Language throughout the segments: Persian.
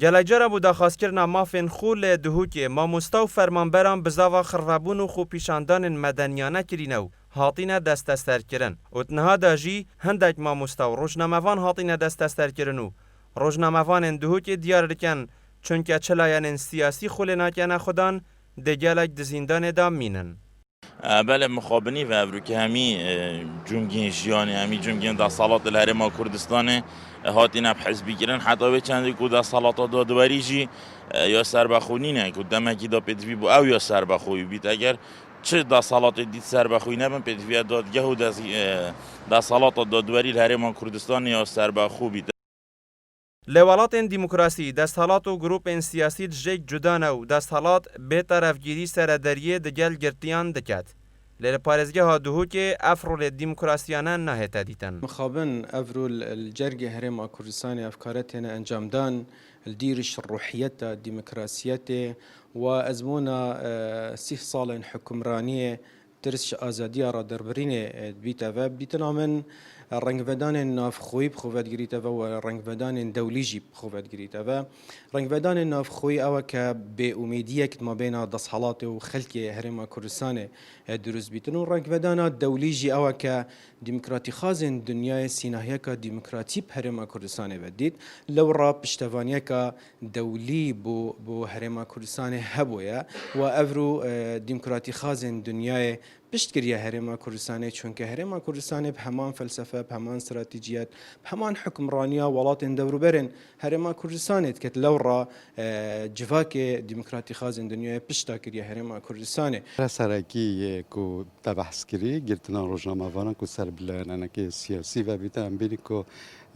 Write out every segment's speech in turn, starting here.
گلجره بوده خواست کرنا مافین خول دهوکی ماموستا و فرمانبران بزاوا خرابون و خوب پیشاندان مدنیانه کرینو هاتینه دست استر کرن و تنها داجی هندک ماموستا و روشناموان هاتینه دست استر کرنو روشناموان دهوکی دیار دکن چونکه چلایان سیاسی خول ناکنه خودان دگلک دزیندان دام مینن. بله مخابنی و ابرو که همی جنگین جیانی همی جنگین دا صالات الهرم کردستان هاتین اب حزبی گیرن حتی به چندی که دا صالات دادواری جی یا سربخونی نه که دمکی دا پدوی بو او یا سربخوی بیت اگر چه دا صالات دید سربخوی نبن پدوی دادگه و دا صالات دادواری الهرم کردستان یا سربخو بیت. لوالاتین دیموکراسی دستهالات و گروپین سیاسی جیک جدانه و دستهالات به طرفگیری سردریه دگل گرتیان دکت. لیل پارزگه ها دهو که افرول دیموکراسیانه نهیت دیتن. مخابن افرول الجرگ هرم کردستان افکارتنا انجام دان الديرش الروحية الديمقراطية وأزمونا 6 سال حكمرانية ترسش آزادية را دربرين بيتا و بيتنا من رنگودان نافخوی بخواد گریته و رنگودان دولیجی بخواد گریته و رنگودان نافخوی او که به امیدیه که ما بین دست حالات و خلق هرم کردستان درست بیتن و رنگودان دولیجی او که دموکراتی خازن دنیای سیناهیه که دموکراتی هرم کردستان ودید لو را پشتوانیه که دولی بو هرم کردستان هبویا و افرو دموکراتی خازن دنیای پشتگیری هرم کردستان چون که هرم کردستان به همان فلسفه به همان استراتژیات به همان حکمرانیا ولات دورو برن هرم کردستان که لورا جواک دموکراتی خازن دنیای پشتگیری هرم کردستان سرکی کو تبحثگیری گرتنا روزنامه‌واران کو سر بلانه که سیاسی و بیت امبری کو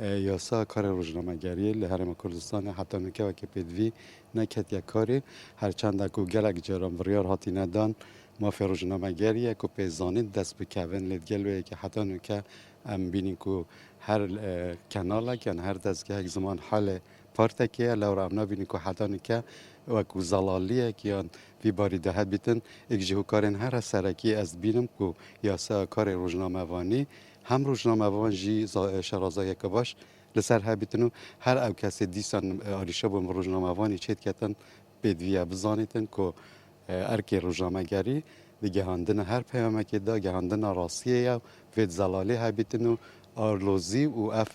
یاسا کار روزنامه‌گری له هرم کردستان حتی نکه که پدوی نکت یک کاری هر چند کو گلک جرام وریار هاتی ندان ما في روزنامه‌گری کو پیزانید دست به کوین لدگلوی که حتی نکه ام بینیم که هر کانال که هر دستگاه زمان حال پارتکیه لورا امنا بینیم که حتی نکه و کو زلالیه که وی باری دهد بیتن اگجه کارن هر سرکی از بینم که یاسا کار روزنامه‌وانی هم روزنامه‌وان جی شرازای که باش لسر هبیتنو هر او کسی دیسان آریشه بوم روزنامه‌وانی چیت کتن بدویه بزانیتن که ارکی روزنامه‌گری دیگه هندن هر پیامه که دا گهاندن راستیه یا وید زلالی هبیتنو آرلوزی و اف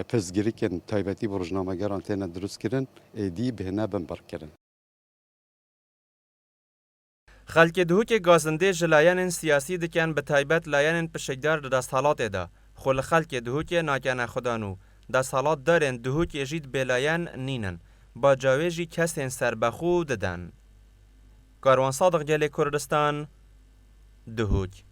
پزگیری که تایبتی با روزنامه‌گران تینا درست کردن ایدی بهنه بمبر کردن. خلک دهو که گازنده جلایان سیاسی دکن به تایبت لایان پشکدار دستحالات دا خل خلک دهو که ناکن خدانو دستحالات دارن دهو که جید بلایان نینن با جاویجی کسین سربخو ددن. کاروان صادق گلی کردستان دهوک